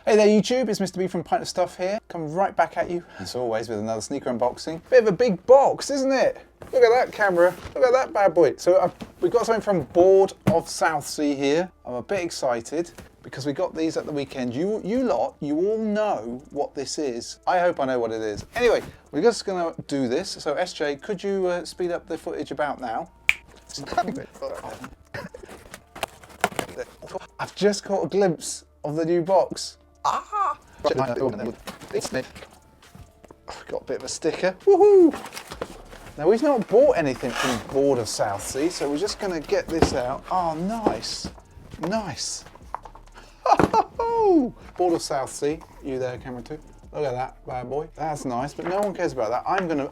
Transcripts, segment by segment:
Hey there YouTube, it's Mr. B from Pint of Stuff here. Coming right back at you, as always, with another sneaker unboxing. Bit of a big box, isn't it? Look at that camera, look at that bad boy. So we've got something from Board of Southsea here. I'm a bit excited because we got these at the weekend. You lot, you all know what this is. I hope I know what it is. Anyway, we're just gonna do this. So SJ, could you speed up the footage about now? I've just caught a glimpse of the new box. Ah! Got a bit of a sticker. Woohoo! Now we've not bought anything from Board of Southsea, so we're just going to get this out. Oh, nice, nice. Board of Southsea, you there, camera two? Look at that bad boy. That's nice, but no one cares about that.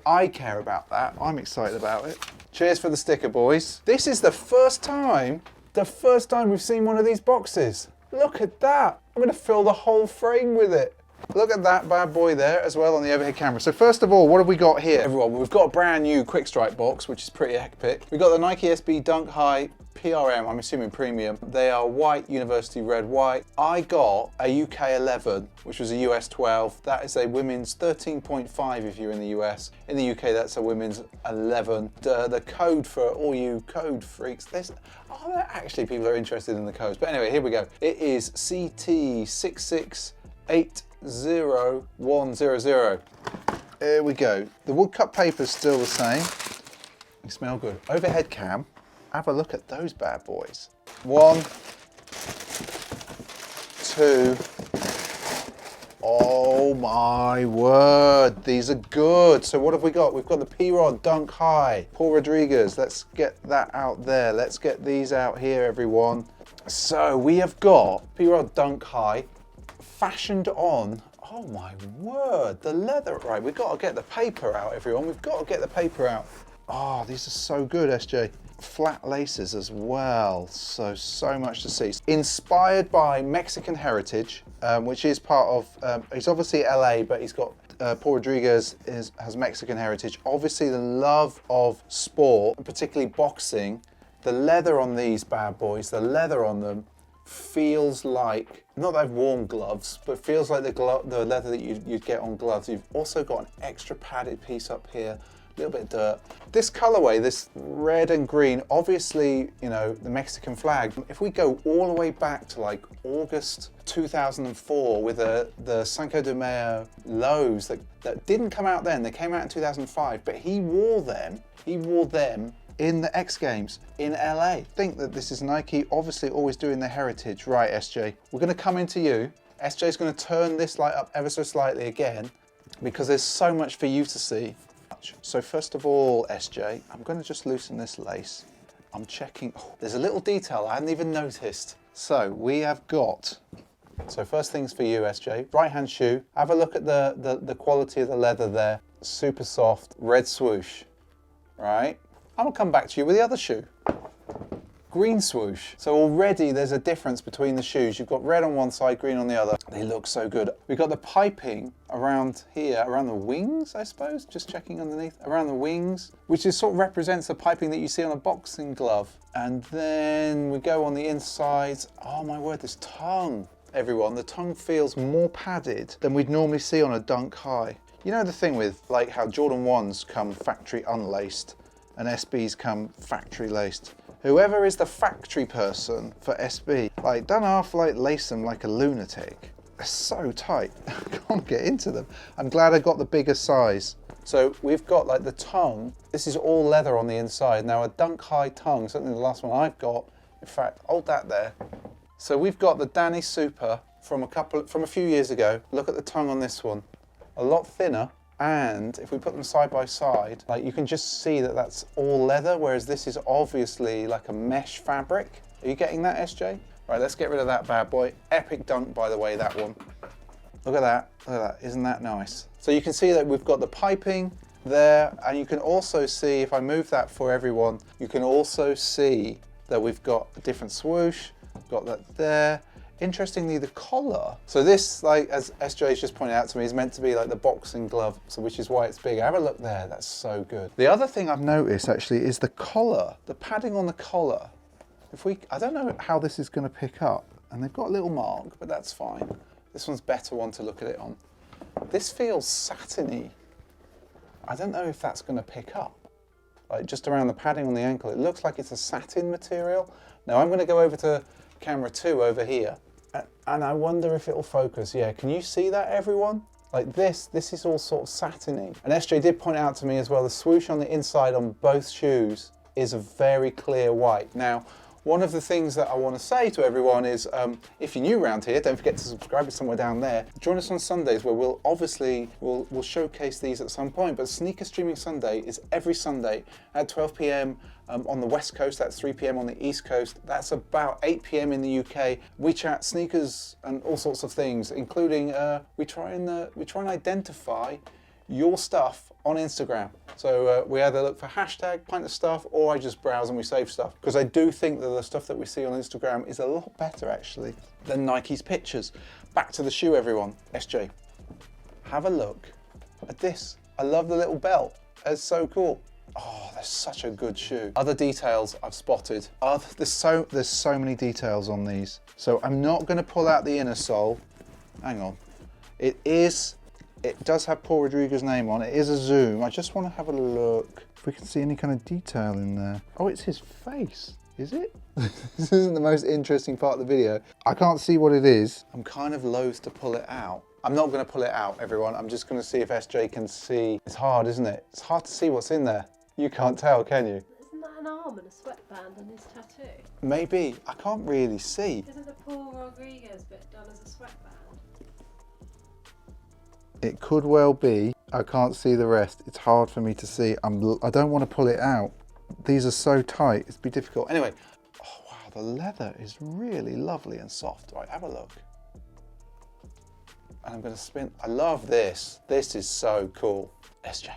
I care about that. I'm excited about it. Cheers for the sticker, boys. This is the first time we've seen one of these boxes. Look at that. I'm going to fill the whole frame with it. Look at that bad boy there as well on the overhead camera. So first of all, what have we got here? Everyone, we've got a brand new Quick Strike box, which is pretty epic. We've got the Nike SB Dunk High PRM, I'm assuming premium. They are white, university red white. I got a UK 11, which was a US 12. That is a women's 13.5 if you're in the US. In the UK, that's a women's 11. The code for all you code freaks, actually people are interested in the codes. But anyway, here we go. It is CT6680100. Here we go. The woodcut paper is still the same. They smell good. Overhead cam. Have a look at those bad boys. 1, 2. Oh my word, these are good. So what have we got? We've got the P-Rod Dunk High. Paul Rodriguez, let's get that out there. Let's get these out here, everyone. So we have got P-Rod Dunk High fashioned on, oh my word, the leather. Right, we've got to get the paper out, everyone. We've got to get the paper out. Oh, these are so good, SJ. Flat laces as well, so much to see. Inspired by Mexican heritage, which is part of, he's obviously LA, but he's got, Paul Rodriguez has Mexican heritage. Obviously the love of sport, particularly boxing. The leather on these bad boys, the leather on them feels like, not that I've worn gloves, but feels like the leather that you'd get on gloves. You've also got an extra padded piece up here. A little bit of dirt. This colorway, this red and green, obviously, you know, the Mexican flag. If we go all the way back to like August 2004 with the Cinco de Mayo lows that didn't come out then, they came out in 2005, but he wore them in the X Games in LA. I think that this is Nike, obviously always doing their heritage. Right, SJ, we're gonna come into you. SJ's gonna turn this light up ever so slightly again, because there's so much for you to see. So first of all, SJ, I'm going to just loosen this lace. I'm checking, oh, there's a little detail I hadn't even noticed. So we have got, so first things for you, SJ, right hand shoe. Have a look at the quality of the leather there. Super soft, red swoosh, right? I'm going to come back to you with the other shoe. Green swoosh. So already there's a difference between the shoes. You've got red on one side, green on the other. They look so good. We've got the piping around here, around the wings, I suppose, just checking underneath, around the wings, which is sort of represents the piping that you see on a boxing glove. And then we go on the insides. Oh my word, this tongue, everyone. The tongue feels more padded than we'd normally see on a Dunk High. You know the thing with like how Jordan 1s come factory unlaced and SBs come factory laced. Whoever is the factory person for SB, like, don't half like lace them like a lunatic. They're so tight. I can't get into them. I'm glad I got the bigger size. So we've got like the tongue. This is all leather on the inside. Now a Dunk High tongue, certainly the last one I've got. In fact, hold that there. So we've got the Danny Super from a few years ago. Look at the tongue on this one. A lot thinner. And if we put them side by side, like you can just see that that's all leather, whereas this is obviously like a mesh fabric. Are you getting that, SJ? Right, let's get rid of that bad boy. Epic dunk, by the way, that one. Look at that, look at that, isn't that nice? So you can see that we've got the piping there, and you can also see, if I move that for everyone, you can also see that we've got a different swoosh, got that there. Interestingly, the collar. So this, like, as SJ's just pointed out to me, is meant to be like the boxing glove, so which is why it's big. Have a look there, that's so good. The other thing I've noticed actually is the collar, the padding on the collar. I don't know how this is going to pick up, and they've got a little mark, but that's fine. This one's better one to look at it on. This feels satiny. I don't know if that's going to pick up. Like just around the padding on the ankle, it looks like it's a satin material. Now I'm going to go over to camera 2 over here, and I wonder if it'll focus. Yeah, can you see that, everyone? Like this is all sort of satiny. And SJ did point out to me as well, the swoosh on the inside on both shoes is a very clear white. Now, one of the things that I want to say to everyone is, if you're new around here, don't forget to subscribe. It's somewhere down there. Join us on Sundays where we'll showcase these at some point. But Sneaker Streaming Sunday is every Sunday at 12 p.m. On the West Coast. That's 3 p.m. on the East Coast. That's about 8 p.m. in the UK. We chat sneakers and all sorts of things, including we try and identify your stuff on Instagram. So we either look for hashtag pint of stuff, or I just browse and we save stuff. Because I do think that the stuff that we see on Instagram is a lot better actually than Nike's pictures. Back to the shoe, everyone. SJ, have a look at this. I love the little belt. It's so cool. Oh, that's such a good shoe. Other details I've spotted. There's so many details on these. So I'm not going to pull out the inner sole. Hang on. It does have Paul Rodriguez's name on it. It is a zoom. I just want to have a look if we can see any kind of detail in there. Oh, it's his face. Is it? This isn't the most interesting part of the video. I can't see what it is. I'm kind of loath to pull it out. I'm not going to pull it out, everyone. I'm just going to see if SJ can see. It's hard, isn't it? It's hard to see what's in there. You can't tell, can you? Isn't that an arm and a sweatband on his tattoo? Maybe. I can't really see. Isn't the Paul Rodriguez bit done as a sweatband? It could well be. I can't see the rest. It's hard for me to see. I don't want to pull it out. These are so tight. It'd be difficult. Anyway. Oh, wow. The leather is really lovely and soft. Right, have a look. And I'm going to spin. I love this. This is so cool. SJ,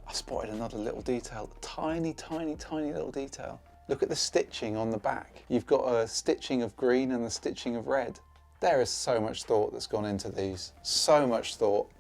I spotted another little detail. Tiny, tiny, tiny little detail. Look at the stitching on the back. You've got a stitching of green and the stitching of red. There is so much thought that's gone into these. So much thought.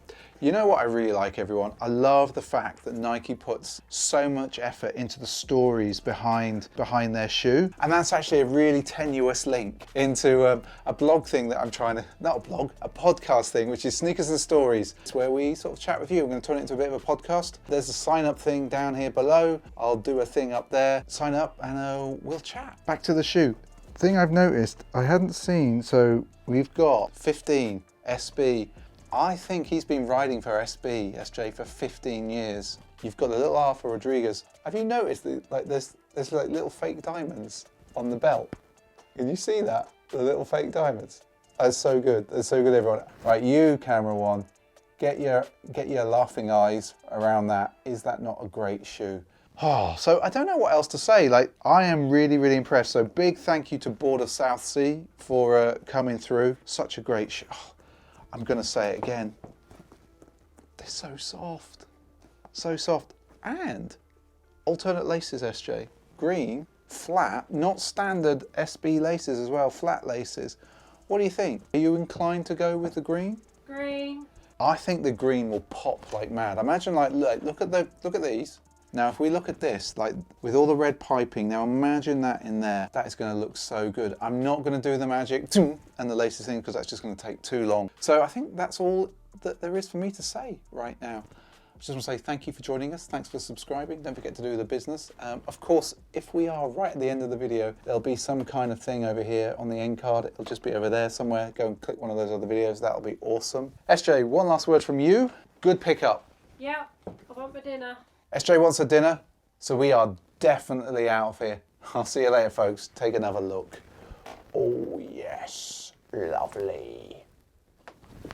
You know what I really like, everyone? I love the fact that Nike puts so much effort into the stories behind their shoe. And that's actually a really tenuous link into a blog thing that I'm trying to, not a blog, a podcast thing, which is Sneakers and Stories. It's where we sort of chat with you. I'm going to turn it into a bit of a podcast. There's a sign up thing down here below. I'll do a thing up there. Sign up and we'll chat. Back to the shoe. Thing I've noticed, I hadn't seen, so we've got 15 SB. I think he's been riding for SJ, for 15 years. You've got the little R for Rodriguez. Have you noticed that, like there's like little fake diamonds on the belt? Can you see that? The little fake diamonds. That's so good. That's so good, everyone. Right, you, camera one, get your laughing eyes around that. Is that not a great shoe? Oh, so I don't know what else to say. Like, I am really, really impressed. So big thank you to Board of South Sea for coming through. Such a great shoe. Oh, I'm going to say it again. They're so soft. So soft. And alternate laces, SJ. Green, flat, not standard SB laces as well, flat laces. What do you think? Are you inclined to go with the green? Green. I think the green will pop like mad. Imagine look at these. Now, if we look at this, like with all the red piping, now imagine that in there. That is going to look so good. I'm not going to do the magic and the laces thing because that's just going to take too long. So I think that's all that there is for me to say right now. I just want to say thank you for joining us. Thanks for subscribing. Don't forget to do the business. Of course, if we are right at the end of the video, there'll be some kind of thing over here on the end card. It'll just be over there somewhere. Go and click one of those other videos. That'll be awesome. SJ, one last word from you. Good pickup. Yeah, I want my dinner. SJ wants a dinner, so we are definitely out of here. I'll see you later, folks. Take another look. Oh, yes. Lovely.